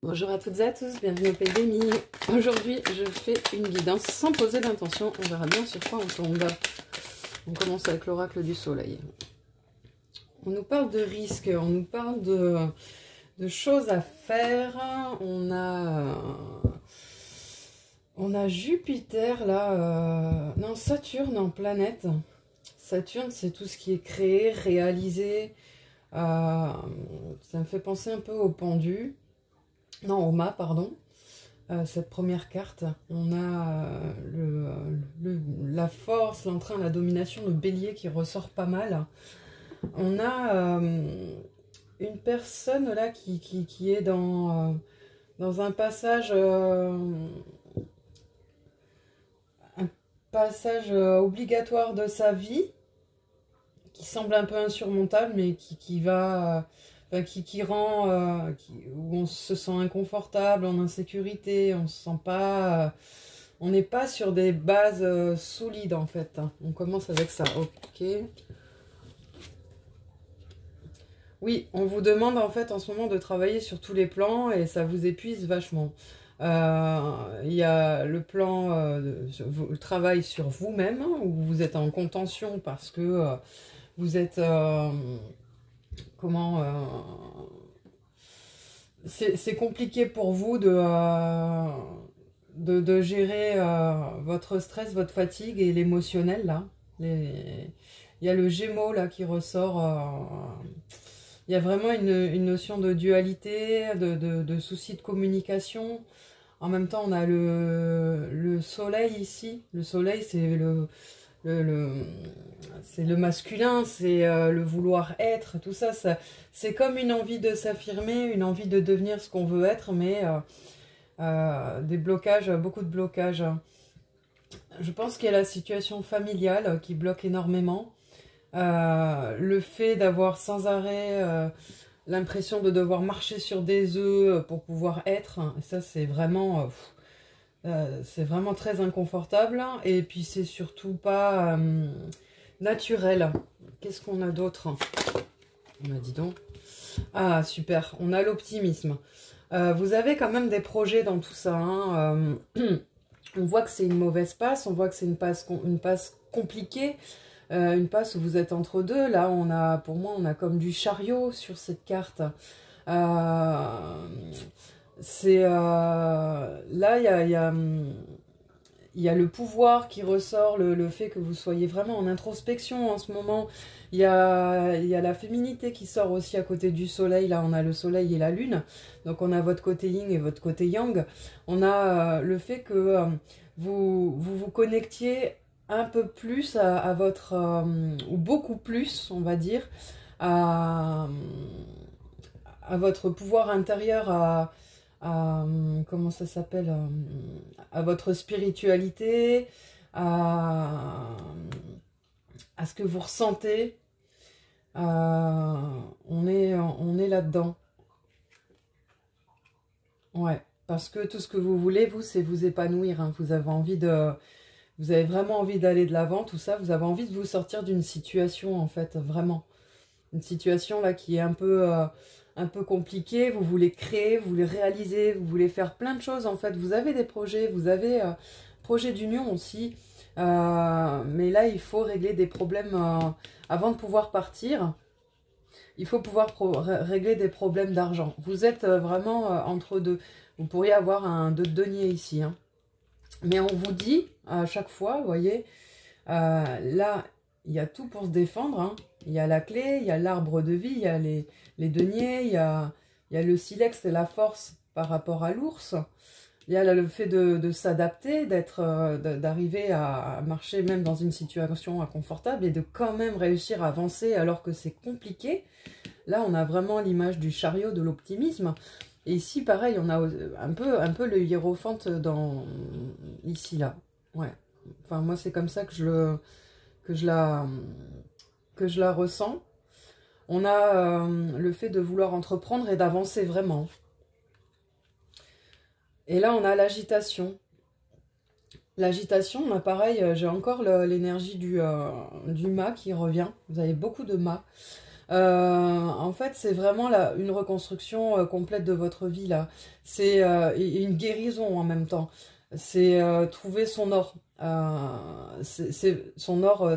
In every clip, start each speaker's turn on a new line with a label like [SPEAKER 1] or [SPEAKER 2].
[SPEAKER 1] Bonjour à toutes et à tous, bienvenue au Pays des Mille. Aujourd'hui, je fais une guidance sans poser d'intention. On verra bien sur quoi on tombe. On commence avec l'oracle du soleil. On nous parle de risques, on nous parle de choses à faire. On a Jupiter là, non, Saturne en planète. Saturne, c'est tout ce qui est créé, réalisé. Ça me fait penser un peu au pendu. Non, au mât, pardon. Cette première carte, on a la force, l'entrain, la domination, le bélier qui ressort pas mal. On a une personne là qui est dans un passage, obligatoire de sa vie, qui semble un peu insurmontable, mais qui va... qui rend, où on se sent inconfortable, en insécurité, on se sent pas, on n'est pas sur des bases solides en fait. On commence avec ça, ok. Oui, on vous demande en fait en ce moment de travailler sur tous les plans et ça vous épuise vachement. Il y a le plan, le travail sur vous-même, où vous êtes en contention parce que vous êtes... comment c'est compliqué pour vous de gérer votre stress, votre fatigue et l'émotionnel là. Il y a le Gémeaux là qui ressort. Il y a vraiment une notion de dualité, de souci de communication. En même temps, on a le soleil ici. Le soleil, c'est c'est le masculin, c'est le vouloir être, tout ça, c'est comme une envie de s'affirmer, une envie de devenir ce qu'on veut être, mais des blocages, beaucoup de blocages. Je pense qu'il y a la situation familiale qui bloque énormément. Le fait d'avoir sans arrêt l'impression de devoir marcher sur des œufs pour pouvoir être, ça c'est vraiment... c'est vraiment très inconfortable et puis c'est surtout pas naturel. Qu'est-ce qu'on a d'autre? On a dit donc. Ah super, on a l'optimisme. Vous avez quand même des projets dans tout ça. Hein. On voit que c'est une mauvaise passe, on voit que c'est une passe compliquée, une passe où vous êtes entre deux. Là, on a, pour moi, on a comme du chariot sur cette carte. C'est là, il y a le pouvoir qui ressort, le fait que vous soyez vraiment en introspection en ce moment. Il y a la féminité qui sort aussi à côté du soleil. Là, on a le soleil et la lune. Donc, on a votre côté yin et votre côté yang. On a le fait que vous connectiez un peu plus à votre... ou beaucoup plus, on va dire, à votre pouvoir intérieur, comment ça s'appelle, à votre spiritualité, à ce que vous ressentez. On est là-dedans. Ouais, parce que tout ce que vous voulez, vous, c'est vous épanouir. Hein. Vous avez vraiment envie d'aller de l'avant, tout ça. Vous avez envie de vous sortir d'une situation, en fait, vraiment. Une situation là qui est un peu compliquée. Vous voulez créer, vous voulez réaliser, vous voulez faire plein de choses, en fait. Vous avez des projets, vous avez projet d'union aussi. Mais là, il faut régler des problèmes avant de pouvoir partir. Il faut pouvoir régler des problèmes d'argent. Vous êtes vraiment entre deux. Vous pourriez avoir un denier ici. Hein. Mais on vous dit à chaque fois, vous voyez, là, il y a tout pour se défendre. Hein. Il y a la clé, il y a l'arbre de vie, il y a les deniers, il y a le silex, c'est la force par rapport à l'ours. Il y a là, le fait de s'adapter, d'arriver à marcher même dans une situation inconfortable et de quand même réussir à avancer alors que c'est compliqué. Là, on a vraiment l'image du chariot, de l'optimisme. Et ici, pareil, on a un peu le hiérophante ici, là. Ouais. Enfin, moi, c'est comme ça que je la ressens. On a le fait de vouloir entreprendre et d'avancer vraiment. Et là, on a l'agitation. L'agitation, on a pareil, j'ai encore l'énergie du mât qui revient. Vous avez beaucoup de mât. En fait, c'est vraiment là, une reconstruction complète de votre vie, là. C'est une guérison en même temps. C'est trouver son or. C'est son or,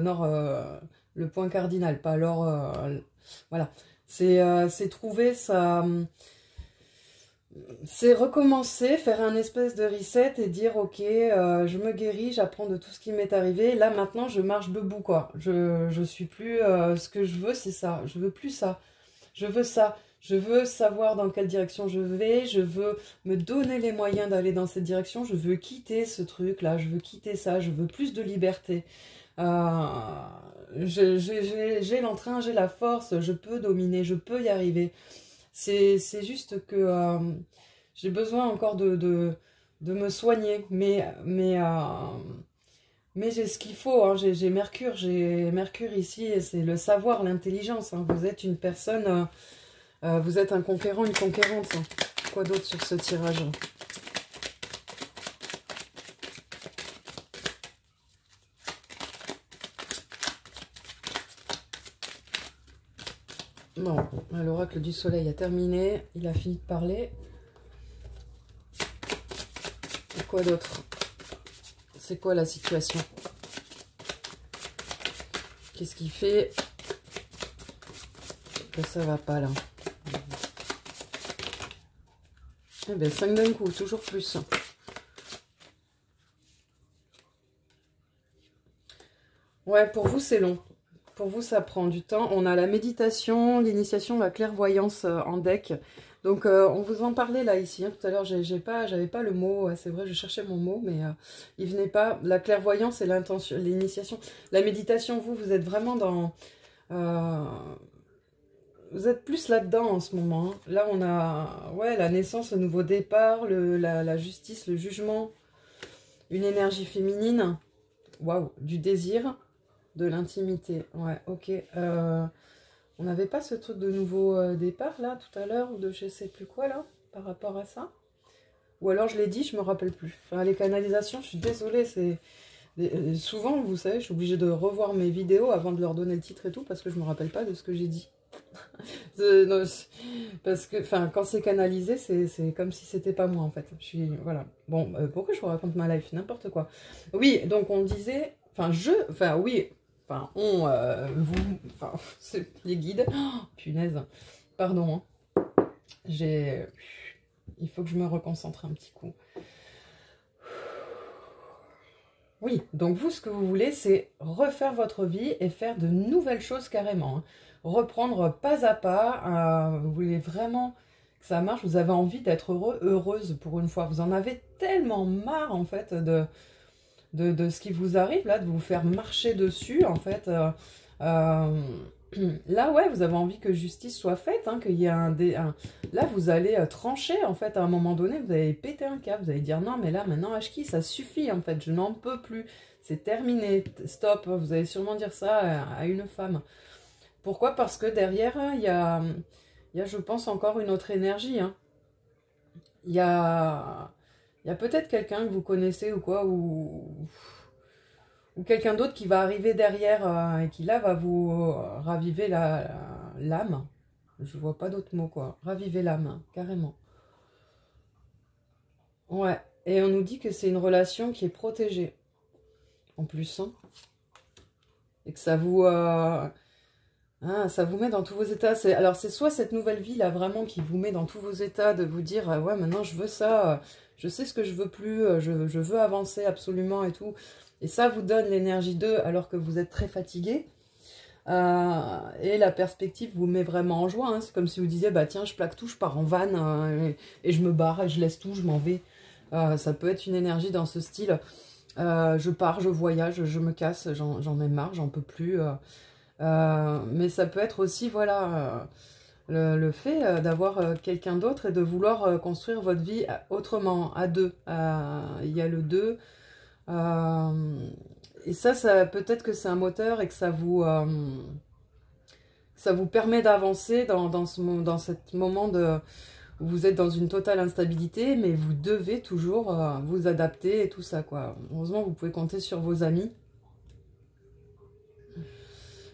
[SPEAKER 1] le point cardinal, pas l'or. Voilà. C'est trouver sa... C'est recommencer, faire un espèce de reset et dire ok, je me guéris, j'apprends de tout ce qui m'est arrivé. Là maintenant, je marche debout quoi. Je suis plus ce que je veux, c'est ça. Je veux plus ça. Je veux ça. Je veux savoir dans quelle direction je vais. Je veux me donner les moyens d'aller dans cette direction. Je veux quitter ce truc là. Je veux quitter ça. Je veux plus de liberté. J'ai l'entrain, j'ai la force. Je peux dominer. Je peux y arriver. C'est juste que j'ai besoin encore de me soigner, mais j'ai ce qu'il faut, hein. J'ai Mercure ici, et c'est le savoir, l'intelligence, hein. Vous êtes une personne, vous êtes un conquérant, une conquérante, hein. Quoi d'autre sur ce tirage? Bon, l'oracle du soleil a terminé, il a fini de parler. Et quoi d'autre? C'est quoi la situation? Qu'est-ce qui fait que ça va pas là? Eh bien, 5 d'un coup, toujours plus. Ouais, pour vous, c'est long. Pour vous, ça prend du temps. On a la méditation, l'initiation, la clairvoyance en deck. Donc, on vous en parlait là, ici. Hein. Tout à l'heure, j'avais pas le mot. C'est vrai, je cherchais mon mot, mais il venait pas. La clairvoyance et l'intention, l'initiation. La méditation, vous êtes vraiment dans... vous êtes plus là-dedans en ce moment. Hein. Là, on a ouais, la naissance, le nouveau départ, la justice, le jugement, une énergie féminine. Waouh, du désir. De l'intimité, ouais, ok. On n'avait pas ce truc de nouveau départ, là, tout à l'heure, ou de je sais plus quoi, là, par rapport à ça? Ou alors je l'ai dit, je me rappelle plus. Enfin, les canalisations, je suis désolée, c'est... Souvent, vous savez, je suis obligée de revoir mes vidéos avant de leur donner le titre et tout, parce que je me rappelle pas de ce que j'ai dit. Non, parce que, enfin, quand c'est canalisé, c'est comme si c'était pas moi, en fait. Je suis, voilà. Bon, pourquoi je vous raconte ma life? N'importe quoi. Oui, donc on disait... Enfin, oui... Enfin, enfin, c'est les guides. Oh, punaise, pardon. Hein. Il faut que je me reconcentre un petit coup. Oui, donc vous, ce que vous voulez, c'est refaire votre vie et faire de nouvelles choses carrément. Hein. Reprendre pas à pas. Vous voulez vraiment que ça marche. Vous avez envie d'être heureuse pour une fois. Vous en avez tellement marre, en fait, de ce qui vous arrive, là, de vous faire marcher dessus, en fait. Là, ouais, vous avez envie que justice soit faite, hein, qu'il y ait Là, vous allez trancher, en fait, à un moment donné, vous allez péter un câble, vous allez dire, non, mais là, maintenant, Ashki, ça suffit, en fait, je n'en peux plus, c'est terminé, stop, vous allez sûrement dire ça à une femme. Pourquoi? Parce que derrière, il y a, je pense, encore une autre énergie, hein. Il y a peut-être quelqu'un que vous connaissez ou quoi, ou quelqu'un d'autre qui va arriver derrière et qui là va vous raviver l'âme. Je vois pas d'autre mot quoi. Raviver l'âme, hein, carrément. Ouais. Et on nous dit que c'est une relation qui est protégée. En plus, hein. Et que ça vous... ça vous met dans tous vos états. Alors c'est soit cette nouvelle vie là vraiment qui vous met dans tous vos états de vous dire ouais maintenant je veux ça, je sais ce que je veux plus, je veux avancer absolument et tout. Et ça vous donne l'énergie d'eux alors que vous êtes très fatigué. Et la perspective vous met vraiment en joie. Hein. C'est comme si vous disiez bah tiens je plaque tout, je pars en van et je me barre et je laisse tout, je m'en vais. Ça peut être une énergie dans ce style. Je pars, je voyage, je me casse, j'en ai marre, j'en peux plus. Mais ça peut être aussi, voilà, le fait d'avoir quelqu'un d'autre et de vouloir construire votre vie autrement, à deux. Il y a le deux. Et ça peut-être que c'est un moteur et que ça vous permet d'avancer dans ce moment où vous êtes dans une totale instabilité, mais vous devez toujours vous adapter et tout ça, quoi. Heureusement, vous pouvez compter sur vos amis.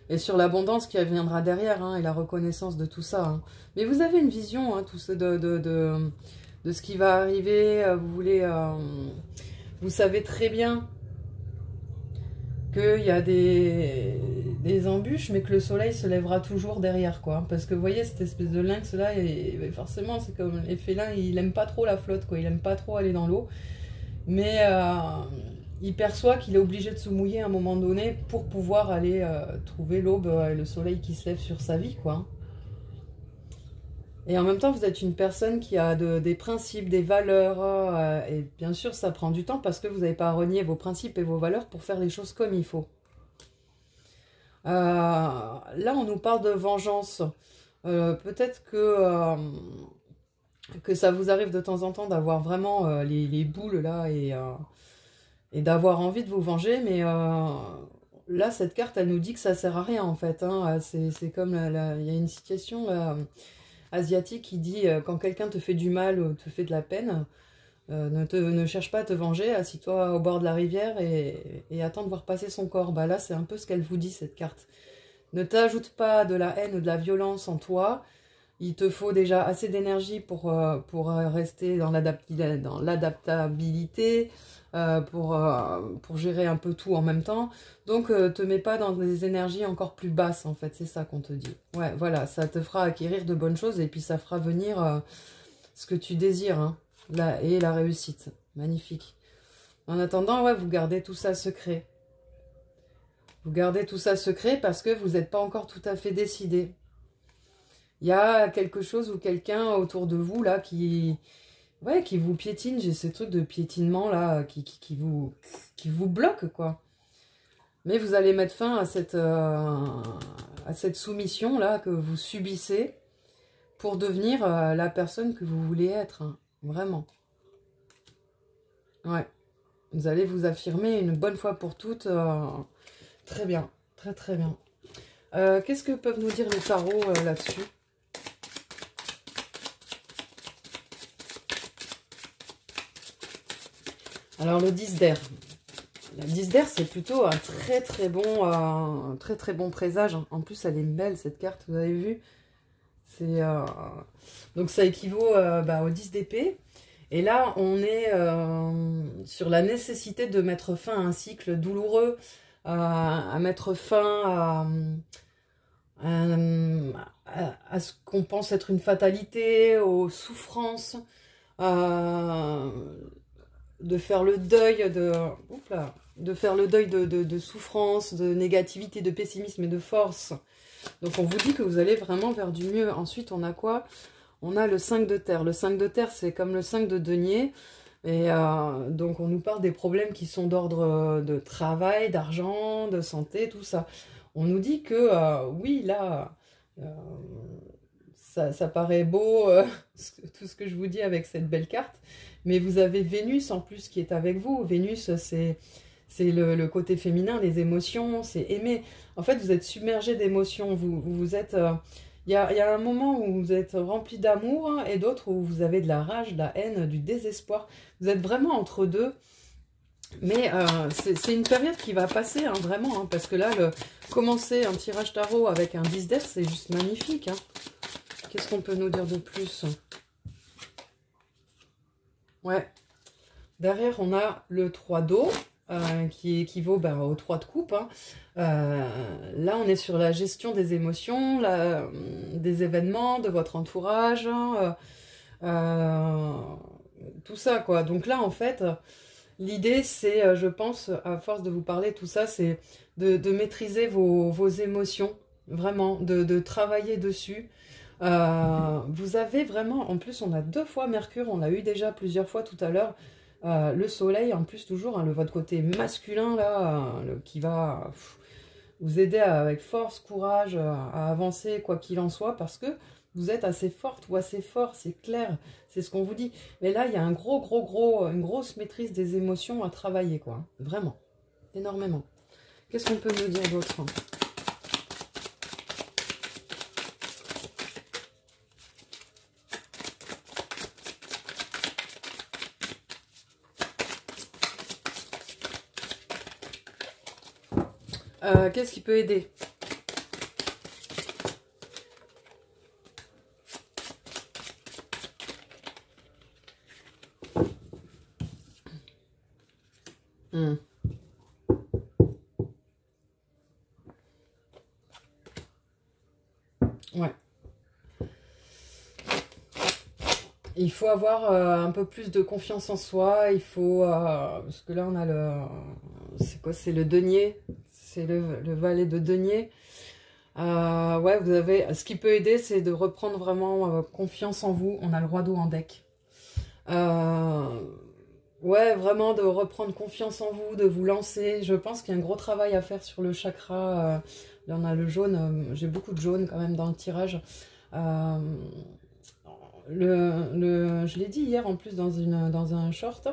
[SPEAKER 1] Et sur l'abondance qui viendra derrière, hein, et la reconnaissance de tout ça. Hein. Mais vous avez une vision, hein, tout ça, de ce qui va arriver. Vous voulez... vous savez très bien qu'il y a des embûches, mais que le soleil se lèvera toujours derrière, quoi. Parce que vous voyez, cette espèce de lynx-là, et forcément, c'est comme les félins, il aime pas trop la flotte, quoi. Il aime pas trop aller dans l'eau. Mais il perçoit qu'il est obligé de se mouiller à un moment donné pour pouvoir aller trouver l'aube et le soleil qui se lève sur sa vie, quoi. Et en même temps, vous êtes une personne qui a des principes, des valeurs, et bien sûr, ça prend du temps parce que vous n'avez pas à renier vos principes et vos valeurs pour faire les choses comme il faut. Là, on nous parle de vengeance. Peut-être que ça vous arrive de temps en temps d'avoir vraiment les boules là et d'avoir envie de vous venger, mais là, cette carte, elle nous dit que ça sert à rien en fait. Hein. C'est comme, il y a une citation asiatique qui dit quand quelqu'un te fait du mal ou te fait de la peine, ne cherche pas à te venger, assis-toi au bord de la rivière et attends de voir passer son corps. Bah là, c'est un peu ce qu'elle vous dit, cette carte. Ne t'ajoute pas de la haine ou de la violence en toi. Il te faut déjà assez d'énergie pour rester dans l'adaptabilité, pour gérer un peu tout en même temps. Donc, te mets pas dans des énergies encore plus basses, en fait. C'est ça qu'on te dit. Ouais, voilà, ça te fera acquérir de bonnes choses et puis ça fera venir ce que tu désires, hein, et la réussite. Magnifique. En attendant, ouais, vous gardez tout ça secret. Vous gardez tout ça secret parce que vous n'êtes pas encore tout à fait décidé. Il y a quelque chose ou quelqu'un autour de vous, là, qui vous piétine. J'ai ce truc de piétinement, là, qui vous bloque, quoi. Mais vous allez mettre fin à cette soumission, là, que vous subissez pour devenir la personne que vous voulez être. Hein. Vraiment. Ouais. Vous allez vous affirmer une bonne fois pour toutes. Très bien. Très, très bien. Qu'est-ce que peuvent nous dire les tarots là-dessus? Alors, le 10 d'air. Le 10 d'air, c'est plutôt un très très bon présage. En plus, elle est belle, cette carte, vous avez vu. Donc, ça équivaut au 10 d'épée. Et là, on est sur la nécessité de mettre fin à un cycle douloureux, à mettre fin à ce qu'on pense être une fatalité, aux souffrances, de faire le deuil de souffrance, de négativité, de pessimisme et de force. Donc on vous dit que vous allez vraiment vers du mieux. Ensuite, on a quoi? On a le 5 de terre. Le 5 de terre, c'est comme le 5 de denier. Et donc on nous parle des problèmes qui sont d'ordre de travail, d'argent, de santé, tout ça. On nous dit que oui, là, ça paraît beau, tout ce que je vous dis avec cette belle carte. Mais vous avez Vénus en plus qui est avec vous. Vénus, c'est le côté féminin, les émotions, c'est aimer. En fait, vous êtes submergé d'émotions. Vous êtes... Il y a un moment où vous êtes rempli d'amour, hein, et d'autres où vous avez de la rage, de la haine, du désespoir. Vous êtes vraiment entre deux. Mais c'est une période qui va passer, hein, vraiment. Hein, parce que là, commencer un tirage tarot avec un 10 d'air, c'est juste magnifique. Hein. Qu'est-ce qu'on peut nous dire de plus? Ouais. Derrière, on a le 3 d'eau, qui équivaut au 3 de coupe. Hein. Là, on est sur la gestion des émotions, des événements, de votre entourage, tout ça, quoi. Donc là, en fait, l'idée, c'est, je pense, à force de vous parler, tout ça, c'est de maîtriser vos émotions, vraiment, de travailler dessus. Vous avez vraiment, en plus, on a 2 fois Mercure, on l'a eu déjà plusieurs fois tout à l'heure, le soleil, en plus, toujours, hein, votre côté masculin, là, qui va vous aider avec force, courage, à avancer, quoi qu'il en soit, parce que vous êtes assez forte ou assez fort, c'est clair, c'est ce qu'on vous dit. Mais là, il y a une grosse maîtrise des émotions à travailler, quoi. Vraiment, énormément. Qu'est-ce qu'on peut nous dire d'autre? Qu'est-ce qui peut aider? Hmm. Ouais. Il faut avoir un peu plus de confiance en soi. Il faut... parce que là, on a le... C'est quoi? C'est le denier. C'est le valet de denier. Ouais, vous avez... Ce qui peut aider, c'est de reprendre vraiment confiance en vous. On a le roi d'eau en deck. Ouais, vraiment de reprendre confiance en vous, de vous lancer. Je pense qu'il y a un gros travail à faire sur le chakra. Là, on a le jaune. J'ai beaucoup de jaune quand même dans le tirage. Je l'ai dit hier en plus dans un short.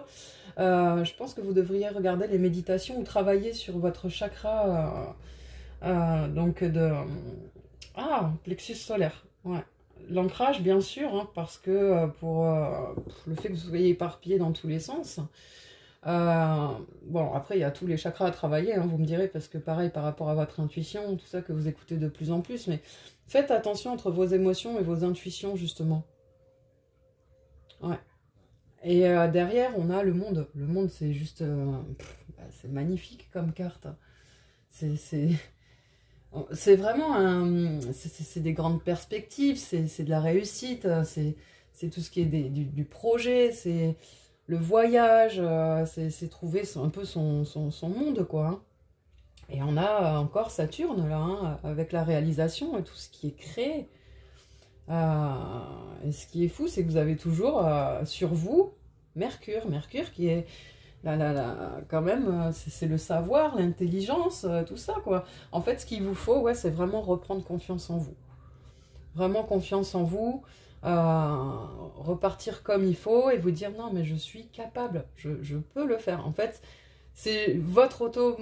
[SPEAKER 1] Je pense que vous devriez regarder les méditations ou travailler sur votre chakra. Donc de... Ah, plexus solaire. Ouais. L'ancrage, bien sûr, hein, parce que pour le fait que vous soyez éparpillé dans tous les sens. Bon, après, il y a tous les chakras à travailler, hein, vous me direz, parce que pareil, par rapport à votre intuition, tout ça que vous écoutez de plus en plus, mais faites attention entre vos émotions et vos intuitions, justement. Ouais. Et derrière, on a le monde. Le monde, c'est juste... c'est magnifique comme carte. C'est vraiment un... C'est des grandes perspectives, c'est de la réussite, c'est tout ce qui est du projet, c'est le voyage, c'est trouver un peu son monde, quoi. Hein. Et on a encore Saturne, là, hein, avec la réalisation et tout ce qui est créé. Et ce qui est fou, c'est que vous avez toujours sur vous Mercure. Mercure qui est quand même, c'est le savoir, l'intelligence, tout ça, quoi. En fait, ce qu'il vous faut, ouais, c'est vraiment reprendre confiance en vous. Vraiment confiance en vous, repartir comme il faut et vous dire non, mais je suis capable, je peux le faire. En fait, c'est votre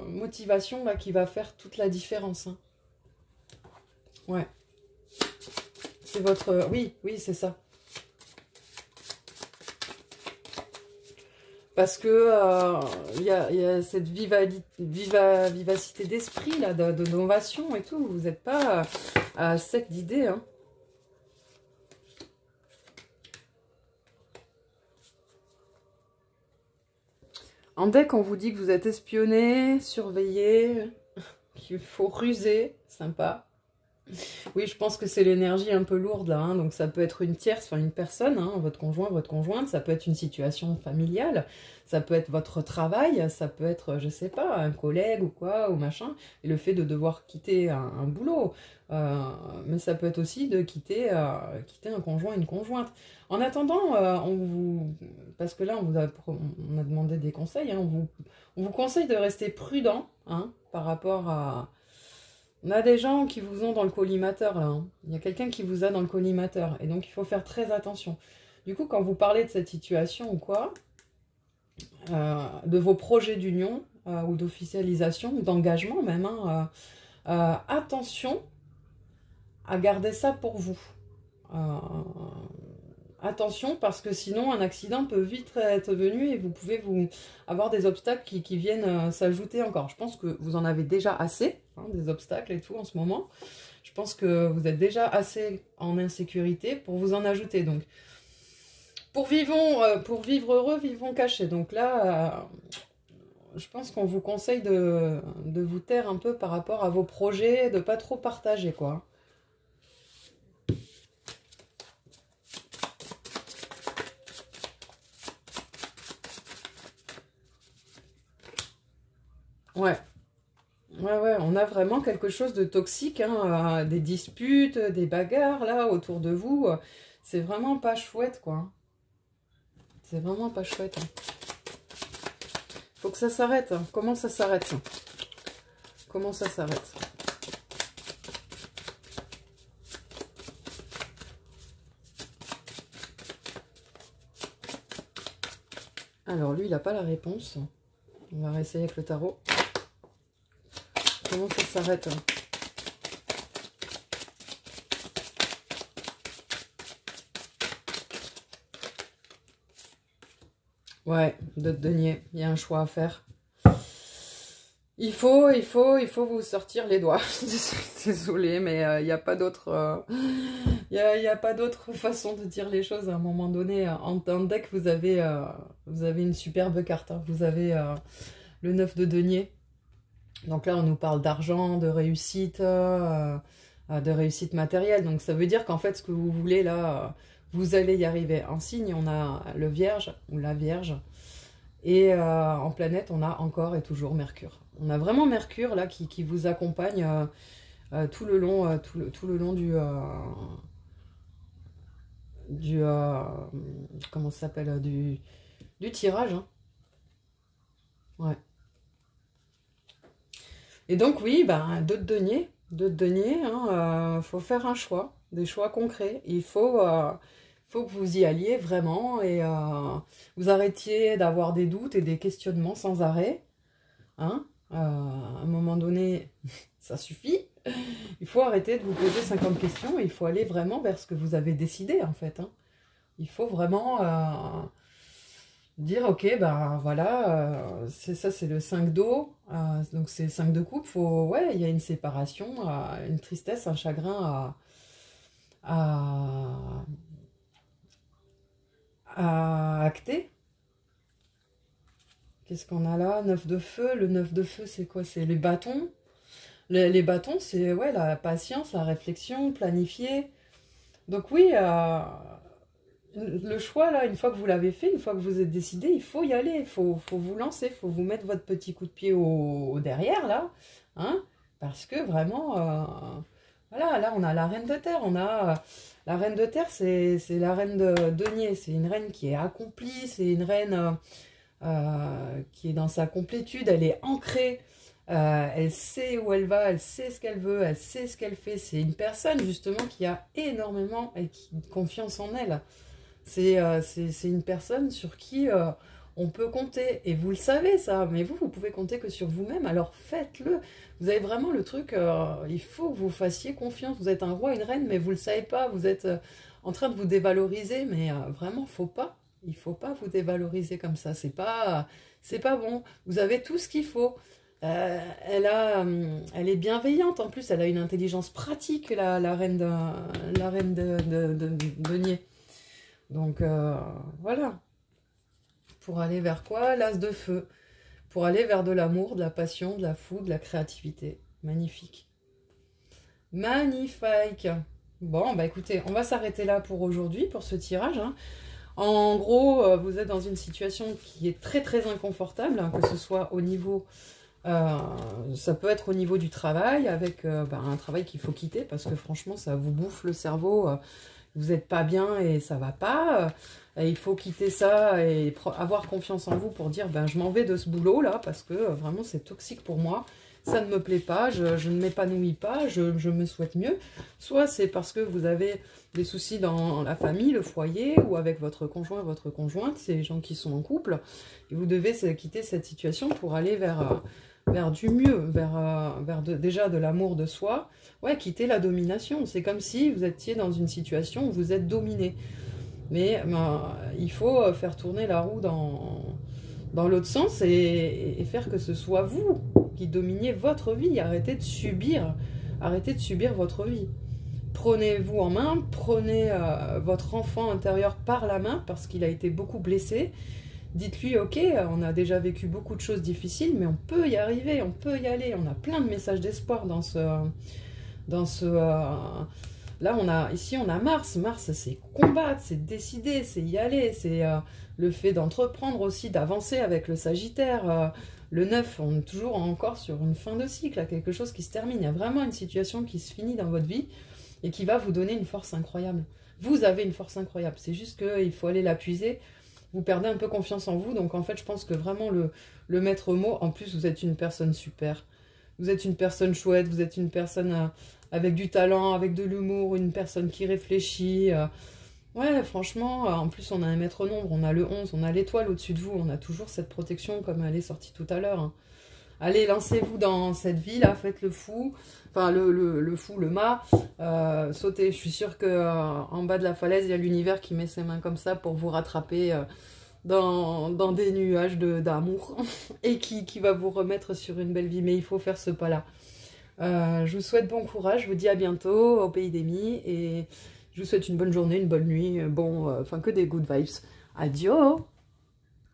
[SPEAKER 1] motivation là qui va faire toute la différence. Hein. Ouais. C'est votre... Oui, c'est ça. Parce que y a cette vivacité d'esprit, là, d'innovation et tout. Vous n'êtes pas à sec d'idées. Hein. En deck, on vous dit que vous êtes espionné, surveillé, qu'il faut ruser. Sympa. Oui, je pense que c'est l'énergie un peu lourde là, hein, donc ça peut être une tierce, enfin une personne, hein, votre conjoint, votre conjointe, ça peut être une situation familiale, ça peut être votre travail, ça peut être, je sais pas, un collègue ou quoi, ou machin, et le fait de devoir quitter un boulot, mais ça peut être aussi de quitter un conjoint, une conjointe. En attendant, parce que là on a demandé des conseils, hein, on vous conseille de rester prudent hein, par rapport à... On a des gens qui vous ont dans le collimateur, là. Hein. Il y a quelqu'un qui vous a dans le collimateur. Et donc, il faut faire très attention. Du coup, quand vous parlez de cette situation ou quoi, de vos projets d'union ou d'officialisation, ou d'engagement même, hein, attention à garder ça pour vous. Attention, parce que sinon, un accident peut vite être venu et vous pouvez avoir des obstacles qui viennent s'ajouter encore. Je pense que vous en avez déjà assez, hein, des obstacles et tout en ce moment. Je pense que vous êtes déjà assez en insécurité pour vous en ajouter. Donc, pour vivre heureux, vivons cachés. Donc là, je pense qu'on vous conseille de vous taire un peu par rapport à vos projets, de pas trop partager, quoi. Ouais, on a vraiment quelque chose de toxique, hein, des disputes, des bagarres, là, autour de vous. C'est vraiment pas chouette, quoi. C'est vraiment pas chouette. Faut que ça s'arrête. Comment ça s'arrête? Comment ça s'arrête? Alors, lui, il n'a pas la réponse. On va réessayer avec le tarot. Comment ça s'arrête? Ouais, d'autres deniers. Il y a un choix à faire. Il faut vous sortir les doigts. Désolée, mais il n'y a pas d'autre y a pas d'autre façon de dire les choses à un moment donné. En deck, vous avez une superbe carte. Hein. Vous avez le 9 de denier. Donc là, on nous parle d'argent, de réussite matérielle. Donc ça veut dire qu'en fait, ce que vous voulez là, vous allez y arriver. En signe, on a le Vierge ou la Vierge. Et en planète, on a encore et toujours Mercure. On a vraiment Mercure là qui vous accompagne tout le long, tout le long du comment ça s'appelle du tirage. Hein. Ouais. Et donc oui, ben, deux de denier, hein, faut faire un choix, des choix concrets. Il faut que vous y alliez vraiment et vous arrêtiez d'avoir des doutes et des questionnements sans arrêt. Hein. À un moment donné, ça suffit. Il faut arrêter de vous poser 50 questions et il faut aller vraiment vers ce que vous avez décidé en fait. Hein. Il faut vraiment dire ok, ben voilà, c'est ça, c'est le 5 d'eau, donc c'est 5 de coupe, ouais, il y a une séparation, une tristesse, un chagrin à acter. Qu'est-ce qu'on a là? 9 de feu, le 9 de feu c'est quoi? C'est les bâtons. Les bâtons c'est ouais, la patience, la réflexion, planifier. Donc oui, le choix, là, une fois que vous l'avez fait, une fois que vous êtes décidé, il faut y aller, il faut vous lancer, il faut vous mettre votre petit coup de pied au derrière, là, hein, parce que vraiment, voilà, là, on a la reine de terre, la reine de terre, c'est la reine de denier, c'est une reine qui est accomplie, c'est une reine qui est dans sa complétude, elle est ancrée, elle sait où elle va, elle sait ce qu'elle veut, elle sait ce qu'elle fait, c'est une personne, justement, qui a énormément confiance en elle. C'est une personne sur qui on peut compter. Et vous le savez, ça. Mais vous pouvez compter que sur vous-même. Alors faites-le. Vous avez vraiment le truc, il faut que vous fassiez confiance. Vous êtes un roi, une reine, mais vous ne le savez pas. Vous êtes en train de vous dévaloriser. Mais vraiment, faut pas. Il ne faut pas vous dévaloriser comme ça. C'est pas bon. Vous avez tout ce qu'il faut. Elle est bienveillante. En plus, elle a une intelligence pratique, la reine de denier. Donc, voilà. Pour aller vers quoi? L'as de feu. Pour aller vers de l'amour, de la passion, de la fougue, de la créativité. Magnifique. Magnifique. Bon, bah écoutez, on va s'arrêter là pour aujourd'hui, pour ce tirage. Hein. En gros, vous êtes dans une situation qui est très très inconfortable, hein, que ce soit au niveau... ça peut être au niveau du travail, avec un travail qu'il faut quitter, parce que franchement, ça vous bouffe le cerveau... vous n'êtes pas bien et ça va pas, il faut quitter ça et avoir confiance en vous pour dire ben, je m'en vais de ce boulot là parce que vraiment c'est toxique pour moi, ça ne me plaît pas, je ne m'épanouis pas, je me souhaite mieux. Soit c'est parce que vous avez des soucis dans la famille, le foyer ou avec votre conjoint, votre conjointe, c'est les gens qui sont en couple et vous devez quitter cette situation pour aller vers du mieux, déjà de l'amour de soi. Ouais, quitter la domination. C'est comme si vous étiez dans une situation où vous êtes dominé. Mais il faut faire tourner la roue dans l'autre sens et faire que ce soit vous qui dominiez votre vie. Arrêtez de subir votre vie. Prenez-vous en main, prenez votre enfant intérieur par la main parce qu'il a été beaucoup blessé. Dites-lui, ok, on a déjà vécu beaucoup de choses difficiles, mais on peut y arriver, on peut y aller. On a plein de messages d'espoir dans ce là, ici, on a Mars. Mars, c'est combattre, c'est décider, c'est y aller. C'est le fait d'entreprendre aussi, d'avancer avec le Sagittaire. Le 9, on est toujours encore sur une fin de cycle, quelque chose qui se termine. Il y a vraiment une situation qui se finit dans votre vie et qui va vous donner une force incroyable. Vous avez une force incroyable. C'est juste qu'il faut aller la puiser. Vous perdez un peu confiance en vous. Donc, en fait, je pense que vraiment le maître mot, en plus, vous êtes une personne super. Vous êtes une personne chouette, vous êtes une personne avec du talent, avec de l'humour, une personne qui réfléchit. Ouais, franchement, en plus, on a un maître nombre, on a le 11, on a l'étoile au-dessus de vous, on a toujours cette protection comme elle est sortie tout à l'heure. Hein. Allez, lancez-vous dans cette vie, là, faites le fou, enfin, le fou, le mât, sautez. Je suis sûre qu'en bas de la falaise, il y a l'univers qui met ses mains comme ça pour vous rattraper dans des nuages d'amour et qui va vous remettre sur une belle vie. Mais il faut faire ce pas-là. Je vous souhaite bon courage, je vous dis à bientôt au Pays des Mis et Je vous souhaite une bonne journée, une bonne nuit, bon, enfin que des good vibes. Adios!